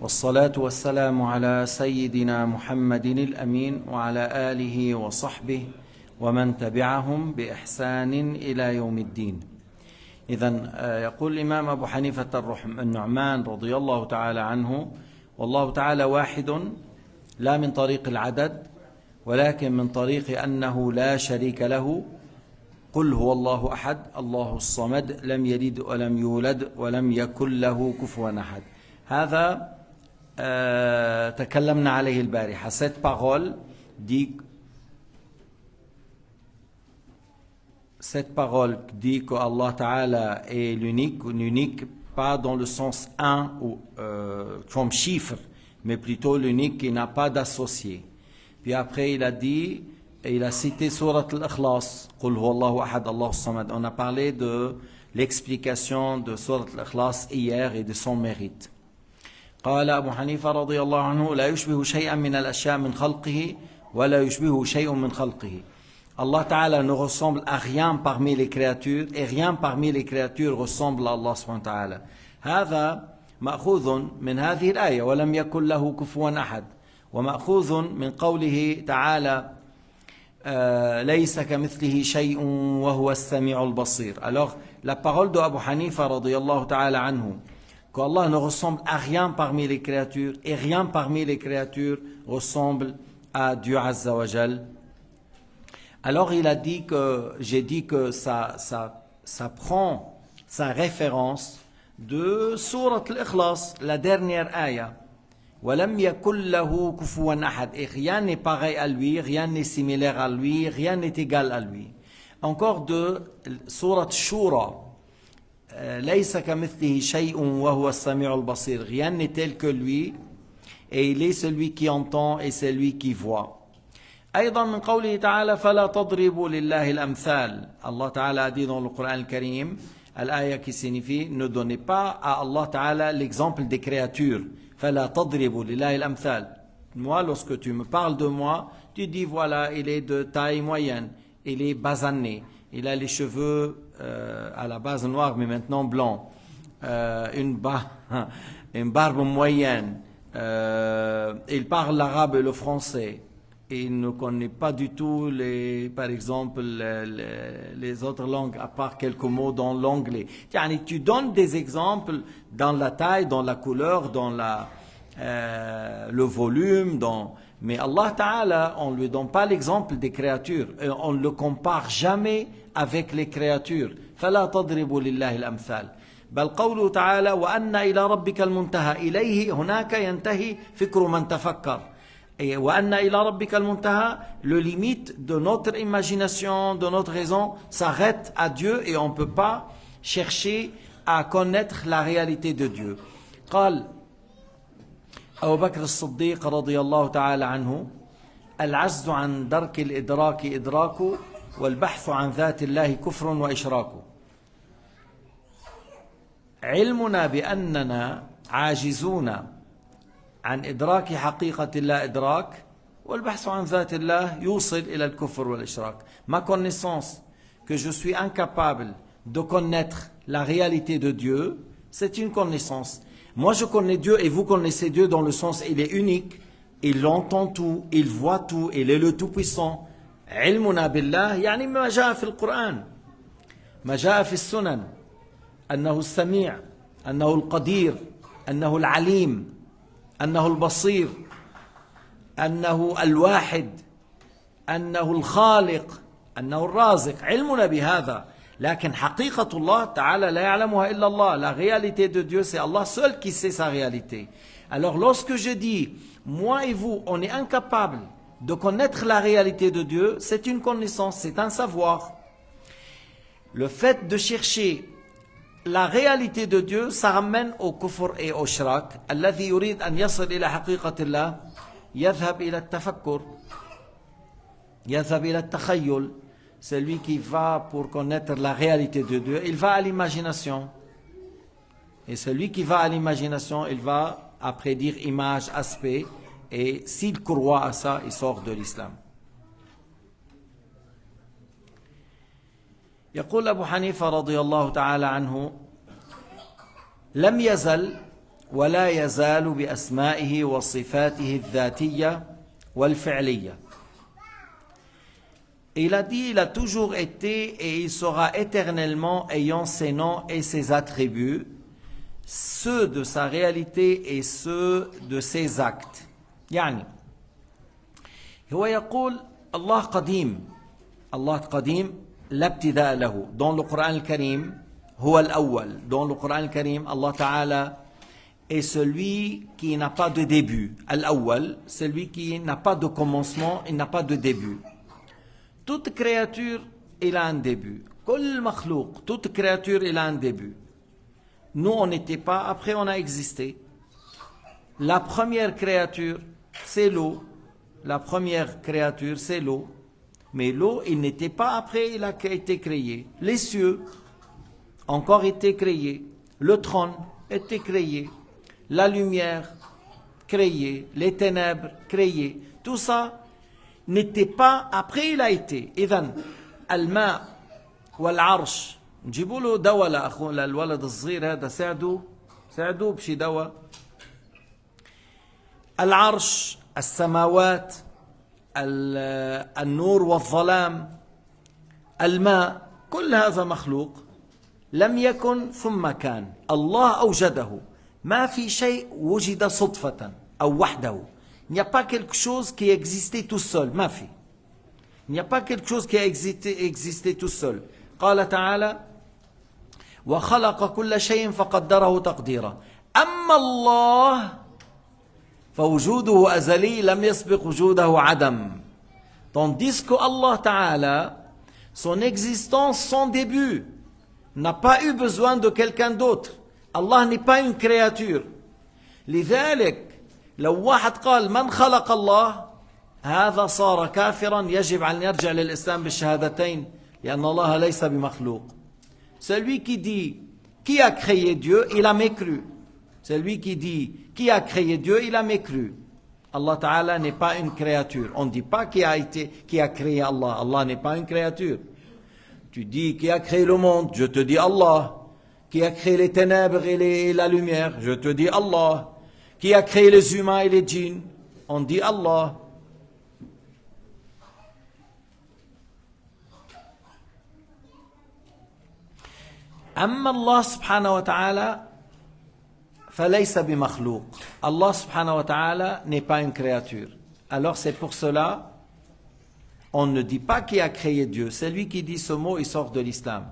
والصلاة والسلام على سيدنا محمد الأمين وعلى آله وصحبه ومن تبعهم بإحسان إلى يوم الدين. إذن يقول الإمام أبو حنيفة النعمان رضي الله تعالى عنه: والله تعالى واحد لا من طريق العدد ولكن من طريق أنه لا شريك له. قل هو الله أحد الله الصمد لم يلد ولم يولد ولم يكن له كفوا أحد. هذا تكلمنا عليه البارحة. Cette parole dit que Allah Ta'ala est l'unique, pas dans le sens un ou comme chiffre, mais plutôt l'unique qui n'a pas d'associé. Puis après il a cité Surat Al-Ikhlas, Qul huwa Allahu ahad, Allahu samad. On a parlé de l'explication de Surat Al-Ikhlas hier et de son mérite. قال أبو حنيفة رضي الله عنه: لا يشبه شيئا من الأشياء من خلقه ولا يشبه شيء من خلقه. Allah Ta'ala ne ressemble à rien parmi les créatures et rien parmi les créatures ressemble à Allah subhanahu wa ta'ala. هذا مأخوذ من هذه الآية ولم يكن له كفوا أحد، ومأخوذ من قوله تعالى ليس كمثله شيء وهو السميع البصير. Alors la parole de Abu Hanifa radiyallahu ta'ala anhu, qu'Allah ne ressemble à rien parmi les créatures et rien parmi les créatures ressemble à Dieu Azza wa Jal. Alors il a dit que, j'ai dit que ça prend sa référence de Surat Al-Ikhlas, la dernière ayah. وَلَمْ يَكُنْ لَهُ كُفُوًا أَحَدٌ. Et rien n'est pareil à lui, rien n'est similaire à lui, rien n'est égal à lui. Encore de Surat Shura. لَيْسَ كَمِثْلِهِ شَيْءٌ وَهُوَ السَّمِيعُ الْبَصِيرُ. Rien n'est tel que lui, et il est celui qui entend et celui qui voit. أيضا من قوله تعالى فلا تضربوا لله الأمثال. Allah Ta'ala a dit dans le Coran al-Karim, l'ayah qui signifie ne donnez pas à Allah Ta'ala l'exemple des créatures. فلا تضربوا لله الأمثال. Moi, lorsque tu me parles de moi, tu dis voilà, il est de taille moyenne, il est basané, il a les cheveux à la base noire mais maintenant blanc, une barbe moyenne, il parle l'arabe et le français. Et il ne connaît pas du tout, par exemple, les autres langues, à part quelques mots dans l'anglais. Tu donnes des exemples dans la taille, dans la couleur, dans le volume, mais Allah Ta'ala, on ne lui donne pas l'exemple des créatures. On ne le compare jamais avec les créatures. فَلَا تَضْرِبُوا لِلَّهِ الْأَمْثَالِ. بل قوله تعالى وأن إلى ربك المنتهى. إليه هناك ينتهي فكر من تفكر. Et وَأَنَّ إِلَى رَبِّكَ الْمُنْتَهَى, le limite de notre imagination, de notre raison, s'arrête à Dieu et on ne peut pas chercher à connaître la réalité de Dieu. قال أبو بكر الصديق رضي الله تعالى عنه: العجز عن درك الإدراك إدراك والبحث عن ذات الله كفر وإشراك. علمنا بأننا عاجزون عن إدراك حقيقة الله إدراك والبحث عن ذات الله يوصل إلى الكفر والإشراك. Ma connaissance que je suis incapable de connaître la réalité de Dieu, c'est une connaissance. Moi je connais Dieu et vous connaissez Dieu dans le sens il est unique, il entend tout, il voit tout, il est le tout-puissant. علمنا بالله يعني ما جاء في القرآن، ما جاء في السنن، أنه السميع، أنه القدير، أنه العليم، أنه البصير، أنه الواحد، أنه الخالق، أنه الرازق. علمنا بهذا. لكن حقيقة الله تعالى لا يعلمها إلا الله. La réalité de Dieu, c'est Allah seul qui sait sa réalité. Alors lorsque je dis, moi et vous, on est incapable de connaître la réalité de Dieu, c'est une connaissance, c'est un savoir. Le fait de chercher la réalité de Dieu, ça ramène au kufr et au shrak. الذي يريد أن يصل إلى حقيقة الله يذهب إلى التفكر، يذهب إلى التخيل. Celui qui va pour connaître la réalité de Dieu, il va à l'imagination. Et celui qui va à l'imagination, il va à prédire image, aspect. Et s'il croit à ça, il sort de l'islam. يقول أبو حنيفة رضي الله تعالى عنه: لم يزل ولا يزال بأسمائه وصفاته الذاتية والفعلية. Il a dit, il a toujours été et il sera éternellement ayant ses noms et ses attributs, ceux de sa réalité et ceux de ses actes. يعني هو يقول الله قديم، الله قديم لا ابتداء له. Dans le Coran الكريم هو الأول. Dans le Coran الكريم Allah Ta'ala est celui qui n'a pas de début. Al-Awwal, celui qui n'a pas de commencement, il n'a pas de début. Toute créature, il a un début. Kul makhlouq, toute créature, il a un début. Nous, on n'était pas, après on a existé. La première créature, c'est l'eau. La première créature, c'est l'eau. Mais l'eau, il n'était pas après, il a été créé. Les cieux, encore été créés. Le trône, était créé. La lumière, créée. Les ténèbres, créées. Tout ça n'était pas, après il a été. إذن الماء والعرش نجيبوا له دواء لأخونا الولد الصغير هذا، ساعدوه بشي دواء. العرش، السماوات، النور والظلام، الماء، كل هذا مخلوق لم يكن ثم كان. الله أوجده. ما في شيء وجد صدفة أو وحده. Il n'y a pas quelque chose qui existait tout seul. ما في. Il n'y a pas quelque chose qui a existé tout seul. قال تعالى وخلق كل شيء فقدره تقديرا. أما الله فوجوده أزلي لم يسبق وجوده عدم. Tandis que Allah Ta'ala, son existence, son début, n'a pas eu besoin de quelqu'un d'autre. Allah n'est pas une créature. لذلك لو واحد قال من خلق الله هذا صار كافرا يجب أن يرجع للإسلام بالشهادتين لأن الله ليس بمخلوق. Celui qui dit qui a créé Dieu, il a mécru. Celui qui dit qui a créé Dieu, il a mécru. Allah Ta'ala n'est pas une créature. On ne dit pas qui a créé Allah. Allah n'est pas une créature. Tu dis qui a créé le monde, je te dis Allah. Qui a créé les ténèbres et la lumière, je te dis Allah. Qui a créé les humains et les djinns, on dit Allah. أما الله سبحانه وتعالى فليس بمخلوق. Allah subhanahu wa ta'ala n'est pas une créature. Alors c'est pour cela on ne dit pas qui a créé Dieu. Celui qui dit ce mot, il sort de l'islam.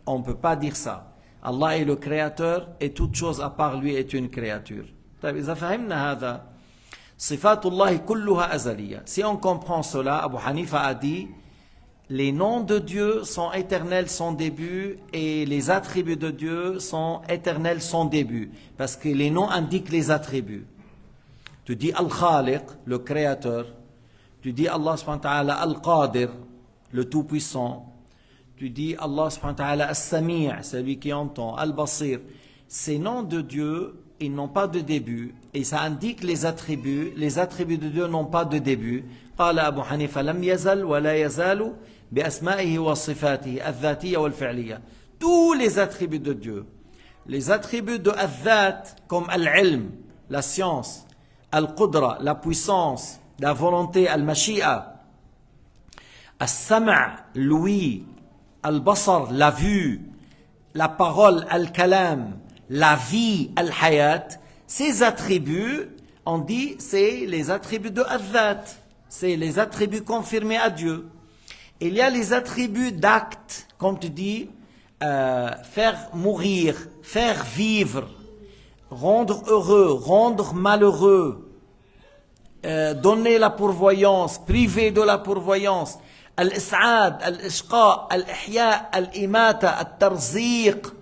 On ne peut pas dire ça. Allah est le créateur et toute chose à part lui est une créature. طيب إذا فهمنا هذا صفات الله كلها أزلية. Si on comprend cela, Abu Hanifa a dit les noms de Dieu sont éternels sans début et les attributs de Dieu sont éternels sans début. Parce que les noms indiquent les attributs. Tu dis Al-Khaliq, le créateur. Tu dis Allah subhanahu wa ta'ala Al-Qadir, le tout-puissant. Tu dis Allah subhanahu wa ta'ala As-Sami', celui qui entend, Al-Basir. Ces noms de Dieu, ils n'ont pas de début. Et ça indique les attributs. Les attributs de Dieu n'ont pas de début. قال أبو حنيفة لم يزل ولا يزال بأسمائه وصفاته الذاتية والفعلية. Tous les attributs de Dieu. Les attributs de Al-Dhat, comme Al-Ilm, la science, Al-Qudra, la puissance, la volonté, Al-Mashi'a, Al-Sam', l'ouïe, Al-Basar, la vue, la parole, Al-Kalam, la vie, Al-Hayat, ces attributs, on dit, c'est les attributs de Al-Dhat, c'est les attributs confirmés à Dieu. Il y a les attributs d'actes, comme tu dis, faire mourir, faire vivre, rendre heureux, rendre malheureux, donner la pourvoyance, priver de la pourvoyance, al-is'ad, al-ishqa, al-ihya, al-imata, al-tarziq.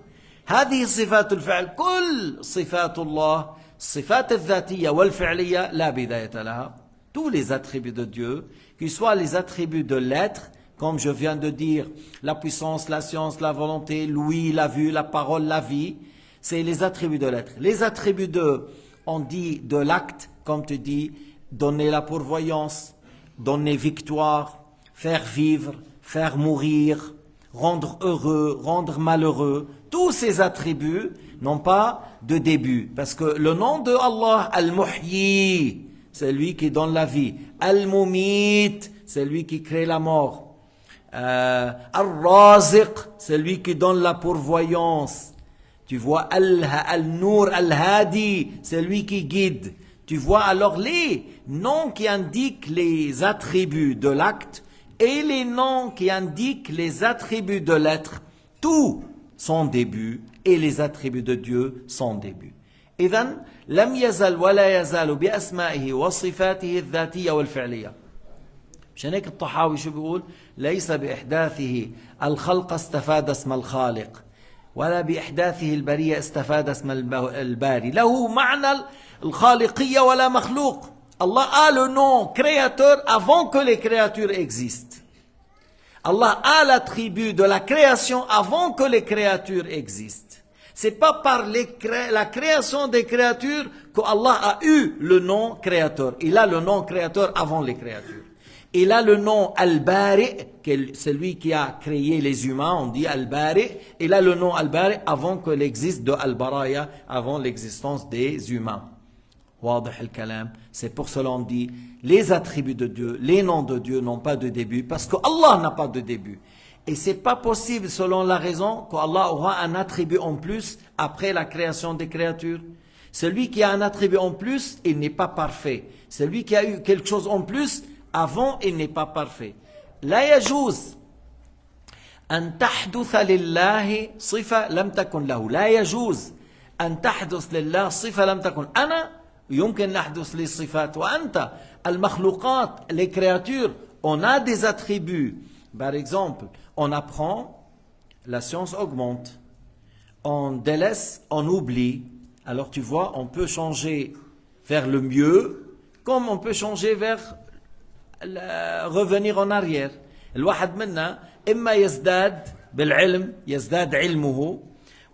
هذه صفات الفعل. كل صفات الله الصفات الذاتية والفعلية لا بداية لها. Tous les attributs de Dieu, qu'ils soient les attributs de l'être, comme je viens de dire, la puissance, la science, la volonté, l'ouïe, la vue, la parole, la vie, c'est les attributs de l'être. Les attributs de, on dit de l'acte, comme tu dis, donner la pourvoyance, donner victoire, faire vivre, faire mourir, rendre heureux, rendre malheureux. tous ces attributs n'ont pas de début. Parce que le nom de Allah, Al-Muhyi, c'est lui qui donne la vie. Al-Mumit, c'est lui qui crée la mort. Al-Raziq, c'est lui qui donne la pourvoyance. Tu vois, Al-Nur, Al-Hadi, c'est lui qui guide. Tu vois, alors les noms qui indiquent les attributs de l'acte et les noms qui indiquent les attributs de l'être, tout son début et les attributs de Dieu son début. إذن لم يزل ولا يزال بأسمائه وصفاته الذاتية والفعلية. مشان هيك الطحاوي شو بيقول؟ ليس بإحداثه الخلق استفاد اسم الخالق ولا بإحداثه البرية استفاد اسم الباري. له معنى الخالقية ولا مخلوق. Allah a le nom créateur avant que les créatures existent. Allah a l'attribut de la création avant que les créatures existent. C'est pas par la création des créatures que Allah a eu le nom créateur. Il a le nom créateur avant les créatures. Il a le nom Al-Bari, celui qui a créé les humains, on dit Al-Bari. Il a le nom Al-Bari avant que l'existe de Al-Baraya, avant l'existence des humains. C'est pour cela qu'on dit les attributs de Dieu, les noms de Dieu n'ont pas de début parce que Allah n'a pas de début. Et c'est pas possible selon la raison qu'Allah aura un attribut en plus après la création des créatures. Celui qui a un attribut en plus, il n'est pas parfait. Celui qui a eu quelque chose en plus, avant, il n'est pas parfait. لا يجوز أن تحدث لله صفة لم تكن له. لا يجوز أن تحدث لله صفة لم تكن. أنا يمكن نحدث لي صفات وأنت. المخلوقات, les créatures, on a des attributs. Par exemple, on apprend, la science augmente. On délaisse, on oublie. Alors tu vois, on peut changer vers le mieux, comme on peut changer vers revenir en arrière. الواحد منا إما يزداد بالعلم يزداد علمه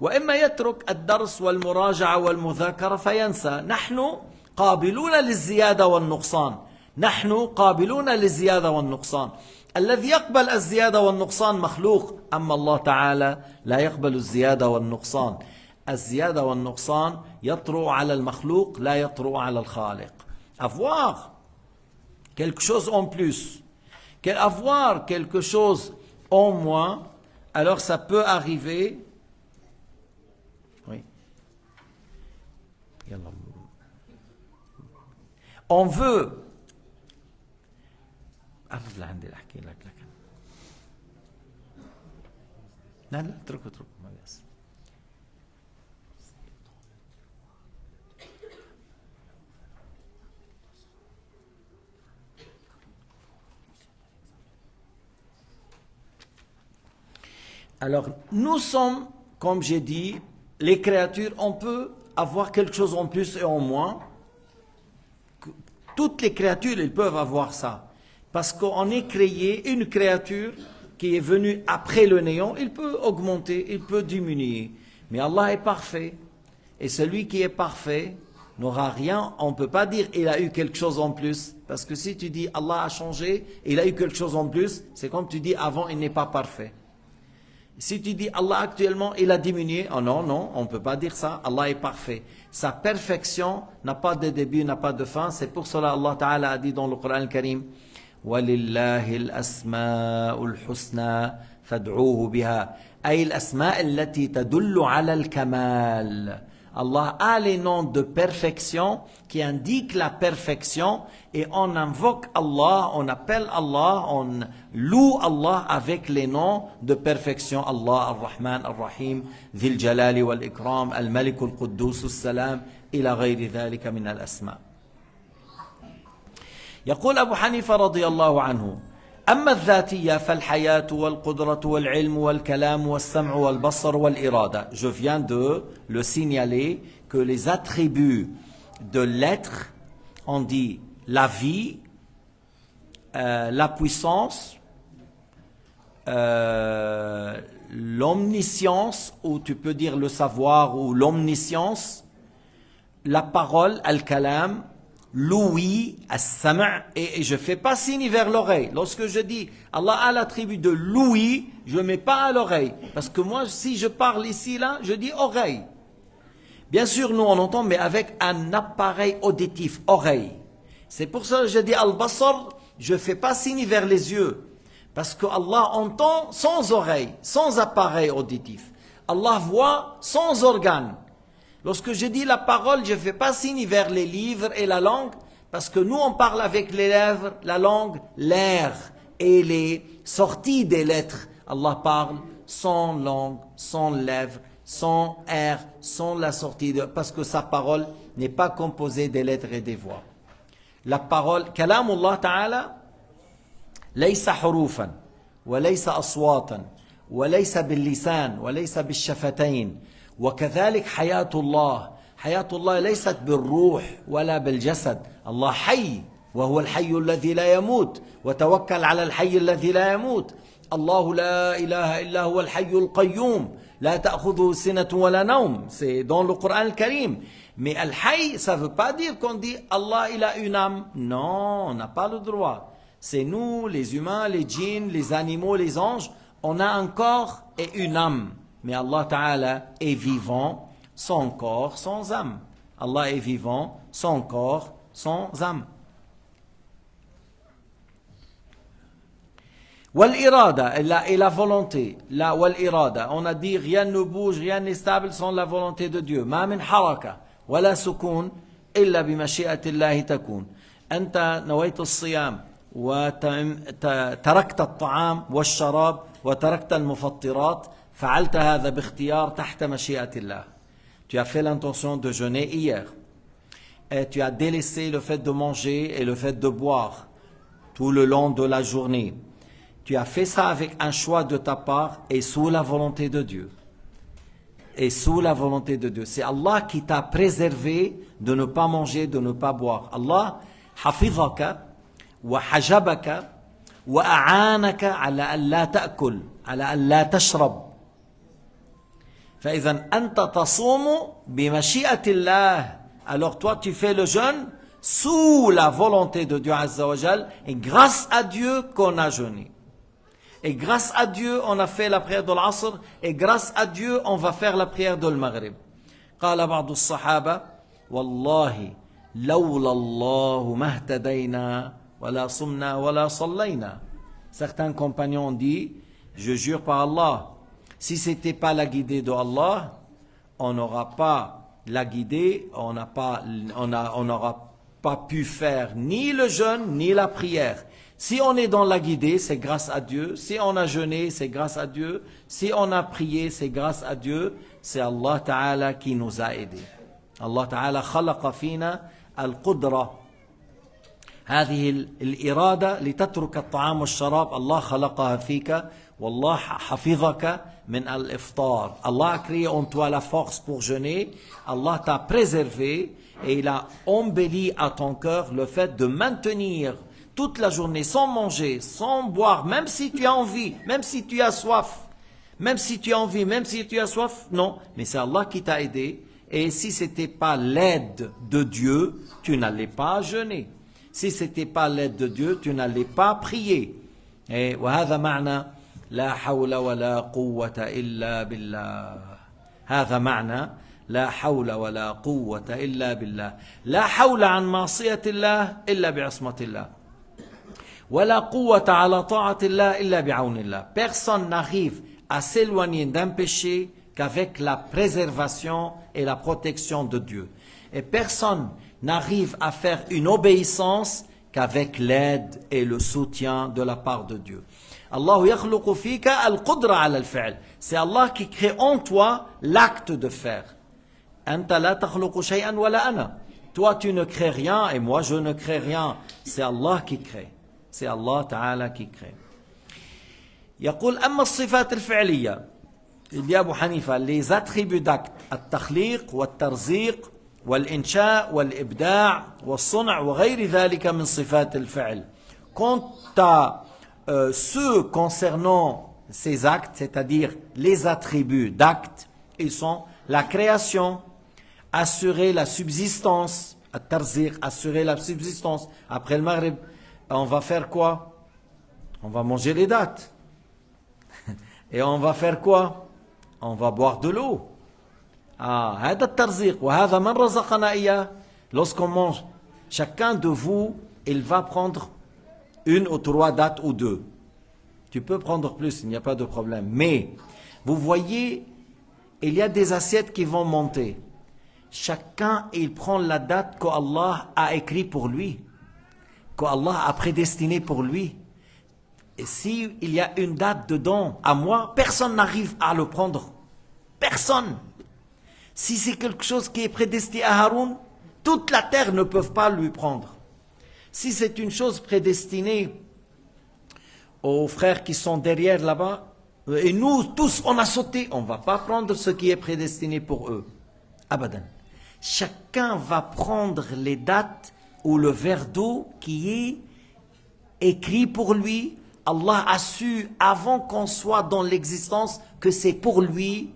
وإما يترك الدرس والمراجعة والمذاكرة فينسى. نحن قابلون للزيادة والنقصان. نحن قابلون للزيادة والنقصان. الذي يقبل الزيادة والنقصان مخلوق. أما الله تعالى لا يقبل الزيادة والنقصان. الزيادة والنقصان يطرأ على المخلوق لا يطرأ على الخالق. Avoir quelque chose en plus, avoir quelque chose en moins, alors ça peut arriver. Oui. On veut. لا لا اتركوا ما بيأس. Alors, nous sommes, comme j'ai dit, les créatures, on peut avoir quelque chose en plus et en moins. Toutes les créatures, elles peuvent avoir ça. Parce qu'on est créé, une créature qui est venue après le néant, il peut augmenter, il peut diminuer. Mais Allah est parfait. Et celui qui est parfait n'aura rien. On ne peut pas dire il a eu quelque chose en plus. Parce que si tu dis Allah a changé, il a eu quelque chose en plus, c'est comme tu dis avant il n'est pas parfait. Si tu dis Allah actuellement il a diminué, oh non, non, on ne peut pas dire ça. Allah est parfait. Sa perfection n'a pas de début, n'a pas de fin. C'est pour cela Allah Ta'ala a dit dans le Coran al-Karim وَلِلَّهِ الْأَسْمَاءُ الْحُسْنَى فَادْعُوهُ بِهَا أي الأسماء التي تدل على الكمال. Allah a les noms de perfection qui indiquent la perfection et on invoque Allah, on appelle Allah, on loue Allah avec les noms de perfection. Allah Ar-Rahman Ar-Rahim, Dhil Jalali wal Ikram, Al-Malik Al-Quddus Al-Salam, ila غير ذلك من الأسماء. يقول أبو حنيفة رضي الله عنه أما الذاتية فالحياة والقدرة والعلم والكلام والسمع والبصر والإرادة. Je viens de le signaler que les attributs de l'être, on dit la vie, la puissance, l'omniscience, ou tu peux dire le savoir ou l'omniscience, la parole, al-kalam, l'ouïe, as-sam', et je fais pas signe vers l'oreille. Lorsque je dis Allah a l'attribut de l'ouïe, je mets pas à l'oreille. Parce que moi, si je parle ici, là, je dis oreille. Bien sûr, nous on entend, mais avec un appareil auditif, oreille. C'est pour ça que je dis al-basar, je fais pas signe vers les yeux. Parce que Allah entend sans oreille, sans appareil auditif. Allah voit sans organe. Lorsque je dis la parole, je ne fais pas signe vers les livres et la langue, parce que nous on parle avec les lèvres, la langue, l'air et les sorties des lettres. Allah parle sans langue, sans lèvres, sans air, sans la sortie parce que sa parole n'est pas composée des lettres et des voix. La parole, kalamullah ta'ala, ليس حروفا وليس أصواتا وليس باللسان وليس بالشفتين وكذلك حياة الله ليست بالروح ولا بالجسد الله حي وهو الحي الذي لا يموت وتوكل على الحي الذي لا يموت الله لا إله إلا هو الحي القيوم لا تأخذه سنة ولا نوم. C'est dans le Coran Karim. Mais al-Hayy, ça ne veut pas dire qu'on dit Allah il a une âme. Non, on n'a pas le droit. C'est nous, les humains, les djinns, les animaux, les anges, on a un corps et une âme. Mais Allah Ta'ala est vivant, sans corps, sans âme. Allah est vivant, sans corps, sans âme. Wal-irada, et la volonté. La wal-irada, on a dit rien ne bouge, rien n'est stable sans la volonté de Dieu. Ma min haraka, wala sukun, illa bimashi'ati Allahi takun. Anta nawaytu as-siyam. وتركت الطعام والشراب وتركت المفطرات فعلت هذا باختيار تحت مشيئة الله. Tu as fait l'intention de jeûner hier et tu as délaissé le fait de manger et le fait de boire tout le long de la journée. Tu as fait ça avec un choix de ta part et sous la volonté de Dieu. Et sous la volonté de Dieu. C'est Allah qui t'a préservé de ne pas manger, de ne pas boire. Allah hafizaka وحجبك وأعانك على أن لا تأكل على أن لا تشرب فإذا أنت تصوم بمشيئة الله. Alors toi tu fais le jeûne sous la volonté de Dieu Azza wa Jal et grâce à Dieu qu'on a jeûné. Et grâce à Dieu on a fait la prière de l'Asr et grâce à Dieu on va faire la prière de l'Maghrib. قال بعض الصحابة والله لولا الله ما اهتدينا ولا صمنا ولا صلينا. Certains compagnons ont dit, je jure par Allah, si c'était pas la guidée de Allah, on n'aura pas la guidée, on n'aura pas pu faire ni le jeûne ni la prière. Si on est dans la guidée, c'est grâce à Dieu. Si on a jeûné, c'est grâce à Dieu. Si on a prié, c'est grâce à Dieu. C'est Allah Ta'ala qui nous a aidés. Allah Ta'ala khalaqa fina al-qudra. هذه الإرادة لتترك الطعام والشراب الله خلقها فيك والله حفظك من الإفطار. Allah a créé en toi la force pour jeûner. Allah t'a préservé et il a embelli à ton cœur le fait de maintenir toute la journée sans manger, sans boire, même si tu as envie, même si tu as soif, même si tu as envie, même si tu as soif, non, mais c'est Allah qui t'a aidé. Et si c'était pas l'aide de Dieu, tu n'allais pas jeûner. Si c'était pas l'aide de Dieu, tu n'allais pas prier. Et وهذا معنى لا حول ولا قوة إلا بالله. هذا معنى لا حول ولا قوة إلا بالله. لا حول عن معصية الله إلا بعصمة الله. ولا قوة على طاعة الله إلا بعون الله. Personne n'arrive à s'éloigner d'un péché qu'avec la préservation et la protection de Dieu. Et personne n'arrive à faire une obéissance qu'avec l'aide et le soutien de la part de Dieu. Allah yakhluqu fika al-qudra ala al-fi'l. C'est Allah qui crée en toi l'acte de faire. Anta la takhluqu shay'an wa la ana. Toi tu ne crées rien et moi je ne crée rien. C'est Allah qui crée. C'est Allah Ta'ala qui crée. يقول أما الصفات الفعلية. Il dit Abu Hanifa, les attributs d'acte, التخليق والترزيق والإنشاء والإبداع والصنع وغير ذلك من صفات الفعل. Quant à ceux concernant ces actes, c'est-à-dire les attributs d'actes, ils sont la création, assurer la subsistance, At-tarziq, assurer la subsistance. Après le Maghrib, on va faire quoi? On va manger les dattes. Et on va faire quoi? On va boire de l'eau. Ah, هذا الترزيق وهذا من رزقنا إياه. Lorsqu'on mange, chacun de vous, il va prendre une ou trois dattes ou deux. Tu peux prendre plus, il n'y a pas de problème. Mais, vous voyez, il y a des assiettes qui vont monter. Chacun, il prend la date qu'Allah a écrit pour lui, qu'Allah a prédestiné pour lui. Et s'il y a une date dedans, à moi, personne n'arrive à le prendre. Personne. Si c'est quelque chose qui est prédestiné à Haroun, toute la terre ne peut pas lui prendre. Si c'est une chose prédestinée aux frères qui sont derrière là-bas, et nous tous on a sauté, on ne va pas prendre ce qui est prédestiné pour eux. Abadan. Chacun va prendre les dates ou le verre d'eau qui est écrit pour lui. Allah a su avant qu'on soit dans l'existence que c'est pour lui.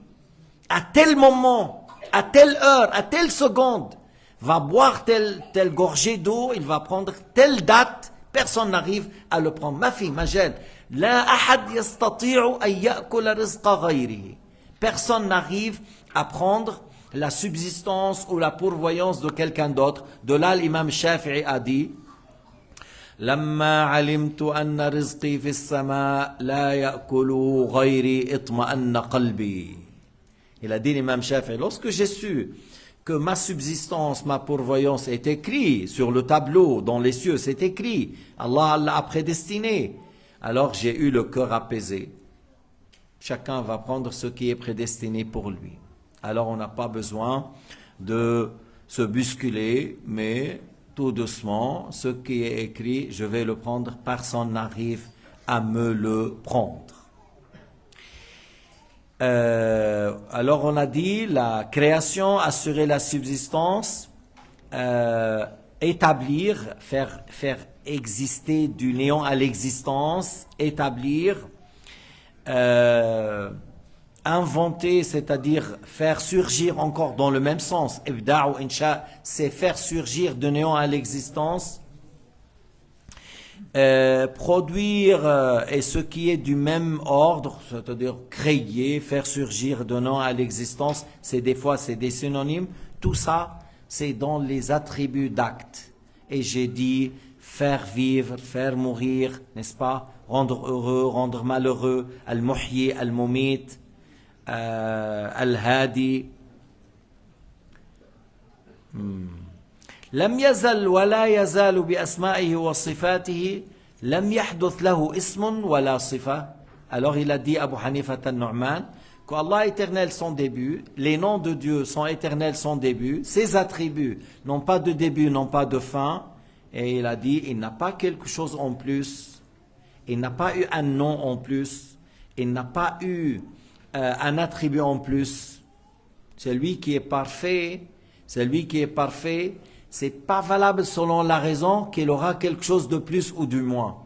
À tel moment, à telle heure, à telle seconde, va boire telle gorgée d'eau, il va prendre telle date, personne n'arrive à le prendre. Ma fille, ma jeune, la ahad yastati'u an ya'kula rizqa ghayrihi. Personne n'arrive à prendre la subsistance ou la pourvoyance de quelqu'un d'autre. De là, l'imam Shafi'i a dit لما علمت أن رزقي في السماء لا يأكل غيري اطمأن قلبي. Il a dit l'imam Shafi'i, lorsque j'ai su que ma subsistance, ma pourvoyance est écrit sur le tableau, dans les cieux, c'est écrit, Allah l'a prédestiné, alors j'ai eu le cœur apaisé. Chacun va prendre ce qui est prédestiné pour lui. Alors on n'a pas besoin de se bousculer, mais tout doucement, ce qui est écrit, je vais le prendre, personne n'arrive à me le prendre. Alors on a dit la création, assurer la subsistance, établir, faire exister du néant à l'existence, établir, inventer, c'est-à-dire faire surgir encore dans le même sens. Ibda' ou insha, c'est faire surgir de néant à l'existence. Produire et ce qui est du même ordre, c'est-à-dire créer, faire surgir de néant à l'existence, c'est des fois c'est des synonymes. Tout ça, c'est dans les attributs d'actes. Et j'ai dit faire vivre, faire mourir, n'est-ce pas? Rendre heureux, rendre malheureux. Al-Muhyi, Al-Mumit, Al-Hadi. لم يزل ولا يزال بأسمائه وصفاته لم يحدث له اسم ولا صفة. Alors il a dit Abu Hanifa al-Nu'man qu'Allah éternel son début, les noms de Dieu sont éternels son début, ses attributs n'ont pas de début, n'ont pas de fin, et il a dit il n'a pas quelque chose en plus, il n'a pas eu un nom en plus, il n'a pas eu un attribut en plus. C'est lui qui est parfait, c'est lui qui est parfait. C'est pas valable selon la raison qu'il aura quelque chose de plus ou du moins.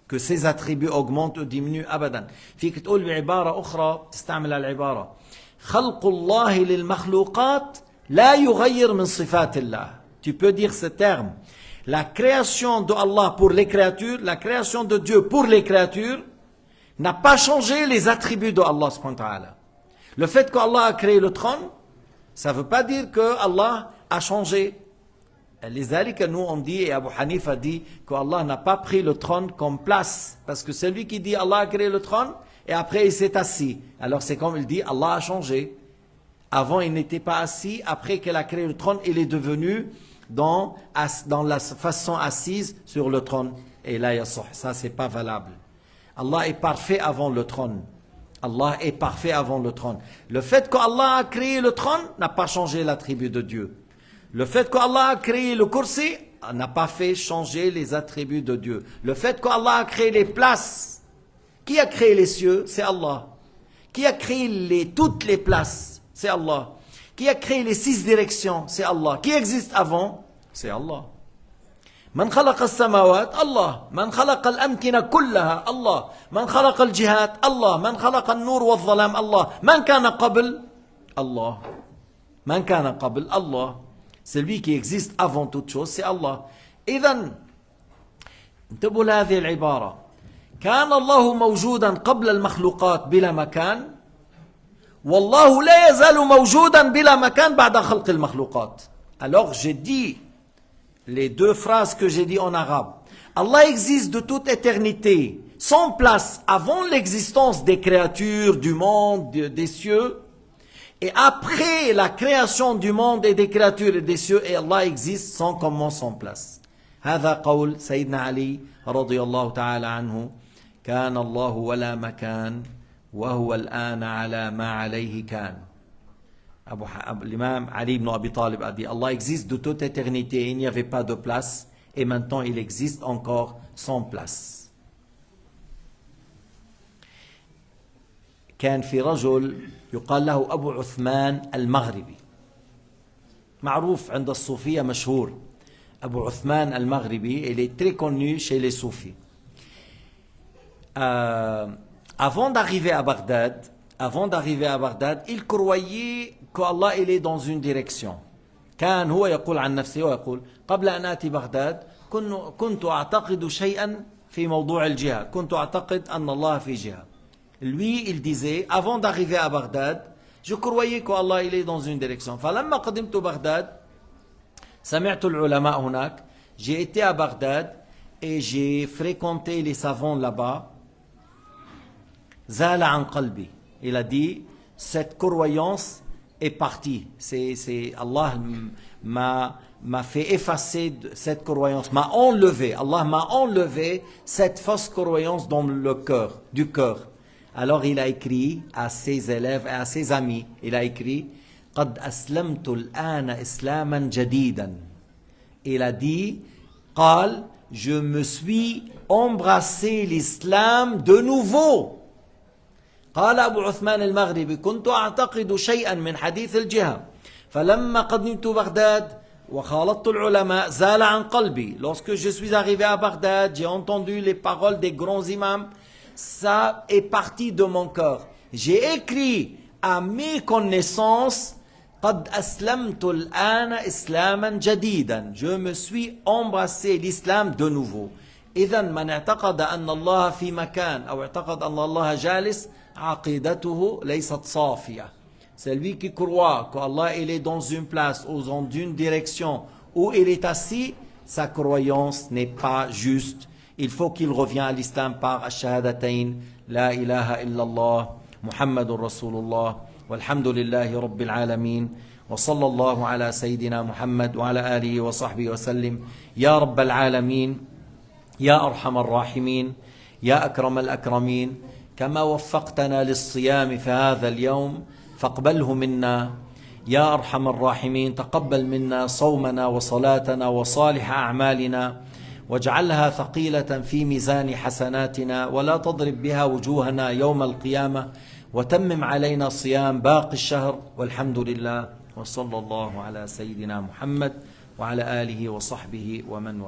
Que ses attributs augmentent ou diminuent أبدا. فيك تقول بعبارة أخرى تستعمل العبارة خلق الله للمخلوقات لا يغير من صفات الله. Tu peux dire ce terme. La création de Allah pour les créatures, la création de Dieu pour les créatures n'a pas changé les attributs de Allah subhanahu wa ta'ala. Le fait qu'Allah a créé le trône, ça ne veut pas dire que Allah a changé. لذلك nous on dit, et Abu Hanifa dit qu'Allah n'a pas pris le trône comme place, parce que c'est lui qui dit Allah a créé le trône et après il s'est assis, alors c'est comme il dit Allah a changé. Avant il n'était pas assis, après qu'il a créé le trône il est devenu dans la façon assise sur le trône, et là ça c'est pas valable. Allah est parfait avant le trône. Allah est parfait avant le trône. Le fait qu'Allah a créé le trône n'a pas changé l'attribut de Dieu. Le fait qu'Allah a créé le kursi n'a pas fait changer les attributs de Dieu. Le fait qu'Allah a créé les places, qui a créé les cieux? C'est Allah. Qui a créé toutes les places? C'est Allah. Qui a créé les 6 directions? C'est Allah. Qui existe avant? C'est Allah. من خلق السماوات الله من خلق الأمكنة كلها الله من خلق الجهات الله من خلق النور والظلام الله من كان قبل الله من كان قبل الله. Celui qui existe avant toute chose, c'est Allah. إذن انتبهوا لهذه العبارة. كان الله موجودا قبل المخلوقات بلا مكان، والله لا يزال موجودا بلا مكان بعد خلق المخلوقات. Alors j'ai dit les deux phrases que j'ai dit en arabe. Allah existe de toute éternité, sans place, avant l'existence des créatures, du monde, des cieux. Et après la création du monde et des créatures et des cieux, et Allah existe sans comment, sans place. هذا قول سيدنا علي رضي الله تعالى عنه. كان الله ولا مكان وهو الآن على ما عليه كان. L'imam Ali ibn Abi Talib a dit Allah existe de toute éternité, il n'y avait pas de place, et maintenant il existe encore sans place. كان في رجل يقال له أبو عثمان المغربي، معروف عند الصوفية، مشهور. Abu Uthman al-Maghribi, il est très connu chez les soufis. Avant d'arriver à Bagdad, il croyait qu'Allah il est dans une direction. كان هو يقول عن نفسه ويقول قبل أن آتي بغداد كنت أعتقد شيئا في موضوع الجهة، كنت أعتقد أن الله في جهة. Lui, il disait, avant d'arriver à Bagdad, je croyais qu'Allah il est dans une direction. فلما قدمت بغداد سمعت العلماء هناك. J'ai été à Bagdad et j'ai fréquenté les savants là-bas. زال عن قلبي. Il a dit, cette croyance est partie. Allah m'a fait effacer cette croyance, m'a enlevé. Allah m'a enlevé cette fausse croyance dans le cœur, du cœur. Alors il a écrit à ses élèves et à ses amis, il a écrit قد أسلمت الآن إسلاما جديدا. Il a dit, قال, je me suis embrassé l'islam de nouveau. قال أبو عثمان المغربي كنت أعتقد شيئا من حديث الجهة فلما قدمت بغداد وخالطت العلماء زال عن قلبي. Lorsque je suis arrivé à Bagdad, j'ai entendu les paroles des grands imams, ça est parti de mon cœur. J'ai écrit à mes connaissances قد أسلمت الآن إسلاما جديدا. Je me suis embrassé l'islam de nouveau. إذن من اعتقد أن الله في مكان أو اعتقد أن الله جالس عقيدته ليست صافية. Celui qui croit qu'Allah il est dans une place ou dans une direction où il est assis, sa croyance n'est pas juste. Il faut qu'il revienne à l'islam par الشهادتين لا إله إلا الله محمد رسول الله والحمد لله رب العالمين وصلى الله على سيدنا محمد وعلى آله وصحبه وسلم. يا رب العالمين، يا أرحم الراحمين، يا أكرم الأكرمين، كما وفقتنا للصيام في هذا اليوم فاقبله منا. يا أرحم الراحمين، تقبل منا صومنا وصلاتنا وصالح أعمالنا، واجعلها ثقيلة في ميزان حسناتنا، ولا تضرب بها وجوهنا يوم القيامة، وتمم علينا صيام باقي الشهر. والحمد لله، وصلى الله على سيدنا محمد وعلى آله وصحبه ومن والاه.